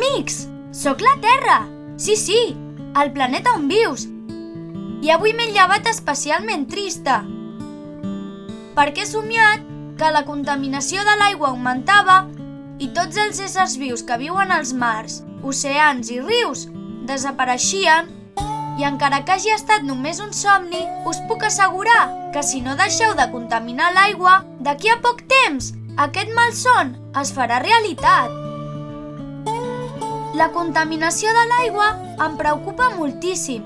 amics! Sóc la Terra! Sí, el planeta on vius! I avui m'he llevat especialment trista, perquè he somiat que la contaminació de l'aigua augmentava i tots els éssers vius que viuen als mars, oceans i rius desapareixien. I encara que hagi estat només un somni, us puc assegurar que si no deixeu de contaminar l'aigua, d'aquí a poc temps aquest malson es farà realitat. La contaminació de l'aigua em preocupa moltíssim,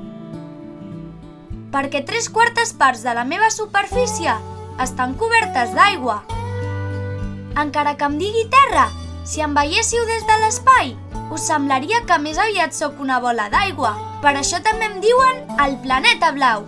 perquè 3/4 parts de la meva superfície estan cobertes d'aigua. Encara que em digui Terra, si em veiéssiu des de l'espai, us semblaria que més aviat sóc una bola d'aigua. Per això també em diuen el planeta blau.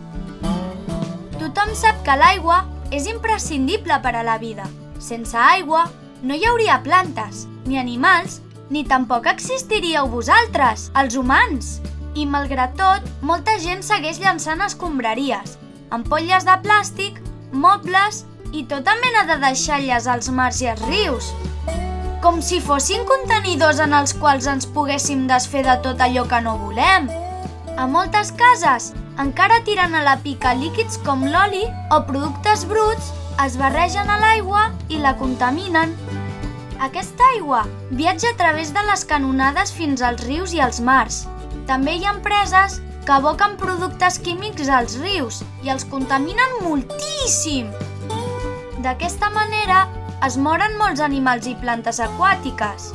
Tothom sap que l'aigua és imprescindible per a la vida. Sense aigua no hi hauria plantes, ni animals, ni tampoc existiríeu vosaltres, els humans. I malgrat tot, molta gent segueix llançant escombraries, ampolles de plàstic, mobles i tota mena de deixalles als mars i als rius. Com si fossin contenidors en els quals ens poguéssim desfer de tot allò que no volem. A moltes cases encara tiren a la pica líquids com l'oli o productes bruts, es barregen a l'aigua i la contaminen. Aquesta aigua viatja a través de les canonades fins als rius i als mars. També hi ha empreses que aboquen productes químics als rius i els contaminen moltíssim. D'aquesta manera es moren molts animals i plantes aquàtiques.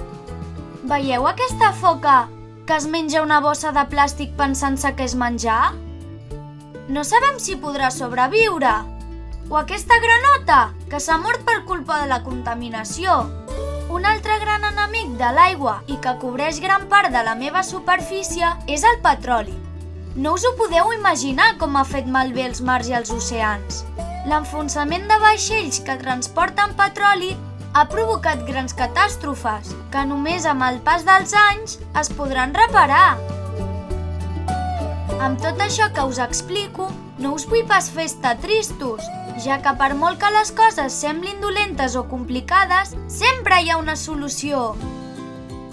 Veieu aquesta foca que es menja una bossa de plàstic pensant-se que és menjar? No sabem si podrà sobreviure. O aquesta granota que s'ha mort per culpa de la contaminació. Un altre gran enemic de l'aigua i que cobreix gran part de la meva superfície és el petroli. No us ho podeu imaginar com ha fet malbé els mars i els oceans. L'enfonsament de vaixells que transporten petroli ha provocat grans catàstrofes que només amb el pas dels anys es podran reparar. Amb tot això que us explico, no us vull pas fer estar tristos, ja que per molt que les coses semblin dolentes o complicades, sempre hi ha una solució.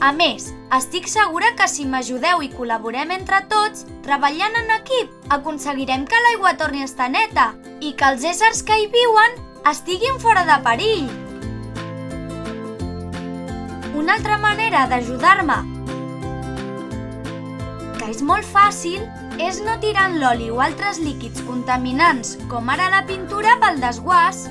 A més, estic segura que si m'ajudeu i col·laborem entre tots, treballant en equip, aconseguirem que l'aigua torni a estar neta i que els éssers que hi viuen estiguin fora de perill. Una altra manera d'ajudar-me, que és molt fàcil, és no tirant l'oli o altres líquids contaminants, com ara la pintura, pel desguàs.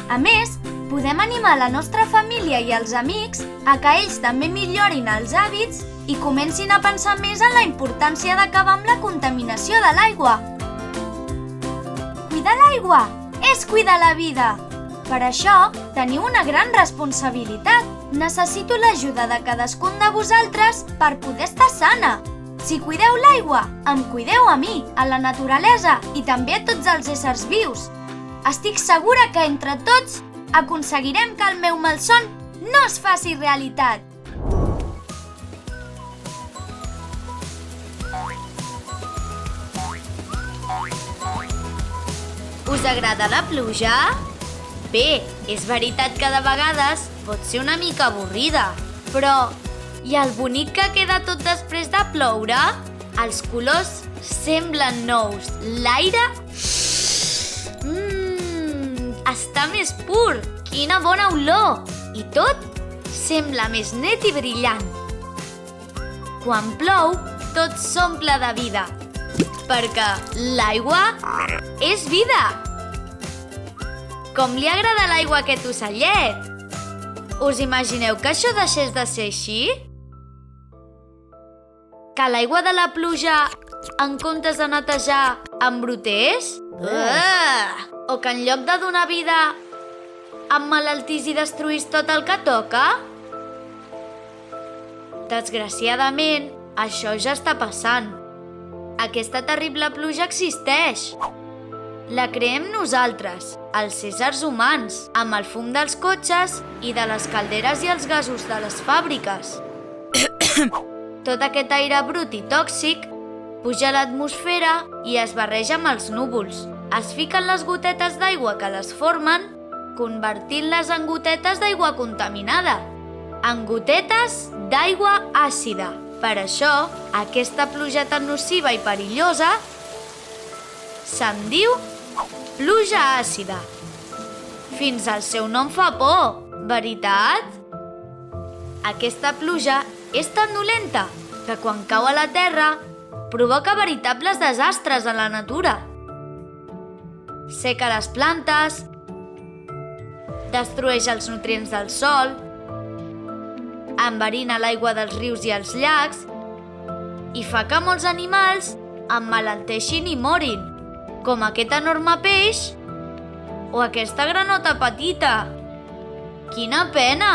A més, podem animar la nostra família i els amics a que ells també millorin els hàbits i comencin a pensar més en la importància d'acabar amb la contaminació de l'aigua. Cuidar l'aigua és cuidar la vida. Per això, teniu una gran responsabilitat. Necessito l'ajuda de cadascun de vosaltres per poder estar sana. Si cuideu l'aigua, em cuideu a mi, a la naturalesa i també a tots els éssers vius. Estic segura que entre tots aconseguirem que el meu malson no es faci realitat. Us agrada la pluja? Bé, és veritat que de vegades pot ser una mica avorrida, però i el bonic que queda tot després de ploure? Els colors semblen nous, l'aire està més pur, quina bona olor! I tot sembla més net i brillant. Quan plou, tot s'omple de vida, perquè l'aigua és vida. Com li agrada l'aigua a aquest ocellet? Us imagineu que això deixés de ser així? Que l'aigua de la pluja, en comptes de netejar, embrutés? O que en lloc de donar vida, emmalaltís i destruís tot el que toca? Desgraciadament, això ja està passant. Aquesta terrible pluja existeix. La creem nosaltres, els éssers humans, amb el fum dels cotxes i de les calderes i els gasos de les fàbriques. Tot aquest aire brut i tòxic puja a l'atmosfera i es barreja amb els núvols. Es fiquen les gotetes d'aigua que les formen, convertint-les en gotetes d'aigua contaminada, en gotetes d'aigua àcida. Per això, aquesta pluja tan nociva i perillosa se'n diu pluja àcida. Fins al seu nom fa por, veritat? Aquesta pluja és tan dolenta que quan cau a la terra provoca veritables desastres a la natura. Seca les plantes, destrueix els nutrients del sòl, enverina l'aigua dels rius i els llacs i fa que molts animals emmalalteixin i morin, com aquest enorme peix o aquesta granota petita. Quina pena!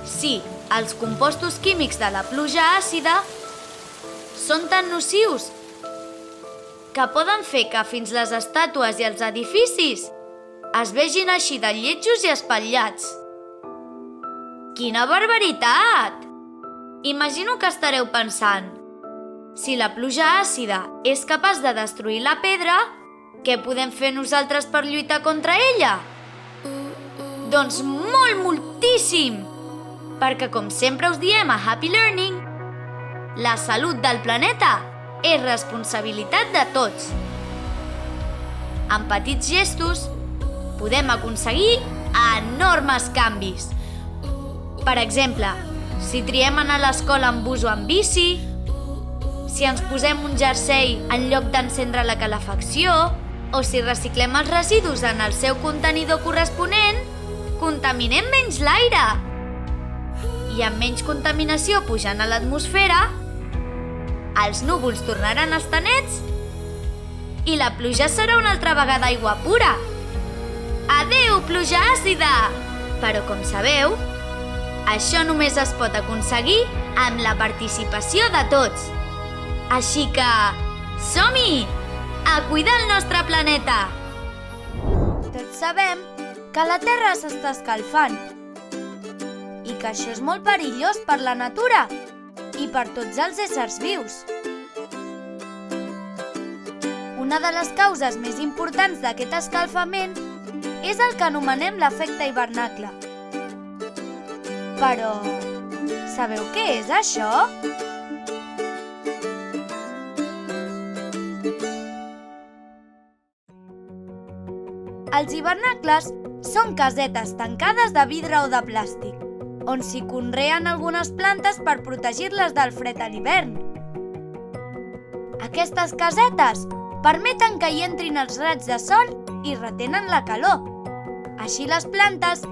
Sí, els compostos químics de la pluja àcida són tan nocius que poden fer que fins les estàtues i els edificis es vegin així de lletjos i espatllats. Quina barbaritat! Imagino que estareu pensant, si la pluja àcida és capaç de destruir la pedra, què podem fer nosaltres per lluitar contra ella? Doncs moltíssim! Perquè, com sempre us diem a Happy Learning, la salut del planeta és responsabilitat de tots. Amb petits gestos podem aconseguir enormes canvis. Per exemple, si triem anar a l'escola amb bus o amb bici, si ens posem un jersei en lloc d'encendre la calefacció, o si reciclem els residus en el seu contenidor corresponent, contaminem menys l'aire. I amb menys contaminació pujant a l'atmosfera, els núvols tornaran a estar nets i la pluja serà una altra vegada aigua pura. Adéu, pluja àcida! Però, com sabeu, això només es pot aconseguir amb la participació de tots. Així que, som-hi! A cuidar el nostre planeta! Tots sabem que la Terra s'està escalfant i que això és molt perillós per la natura i per tots els éssers vius. Una de les causes més importants d'aquest escalfament és el que anomenem l'efecte hivernacle. Però, sabeu què és això? Els hivernacles són casetes tancades de vidre o de plàstic, on s'hi conreen algunes plantes per protegir-les del fred a l'hivern. Aquestes casetes permeten que hi entrin els raigs de sol i retenen la calor. Així les plantes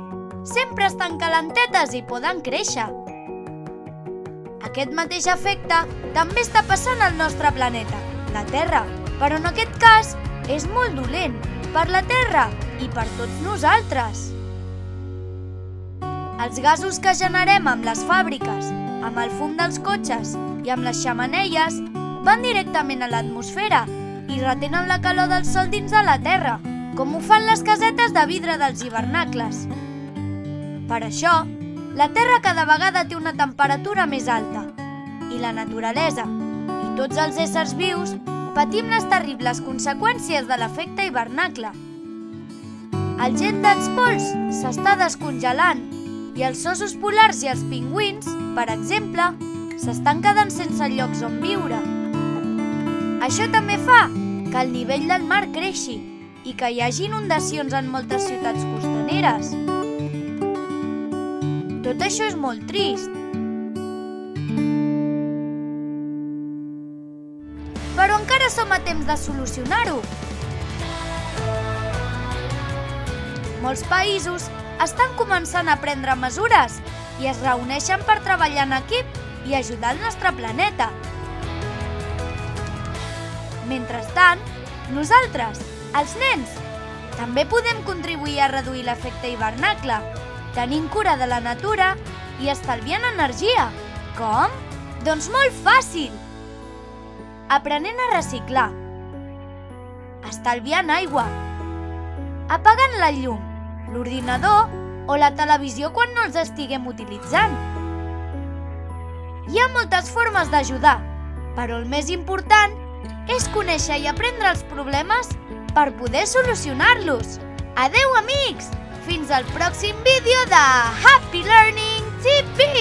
sempre estan calentetes i poden créixer. Aquest mateix efecte també està passant al nostre planeta, la Terra, però en aquest cas és molt dolent per la Terra i per tots nosaltres. Els gasos que generem amb les fàbriques, amb el fum dels cotxes i amb les xemeneies van directament a l'atmosfera i retenen la calor del sol dins de la Terra, com ho fan les casetes de vidre dels hivernacles. Per això, la Terra cada vegada té una temperatura més alta i la naturalesa i tots els éssers vius patim les terribles conseqüències de l'efecte hivernacle. El gel dels pols s'està descongelant i els ossos polars i els pingüins, per exemple, s'estan quedant sense llocs on viure. Això també fa que el nivell del mar creixi i que hi hagi inundacions en moltes ciutats costaneres. Tot això és molt trist. Però encara som a temps de solucionar-ho. Molts països estan començant a prendre mesures i es reuneixen per treballar en equip i ajudar el nostre planeta. Mentrestant, nosaltres, els nens, també podem contribuir a reduir l'efecte hivernacle, tenint cura de la natura i estalviant energia. Com? Doncs molt fàcil! Aprenent a reciclar, estalviant aigua, apagant la llum, l'ordinador o la televisió quan no els estiguem utilitzant. Hi ha moltes formes d'ajudar, però el més important és conèixer i aprendre els problemes per poder solucionar-los. Adeu, amics! Fins al pròxim vídeo de Happy Learning TV!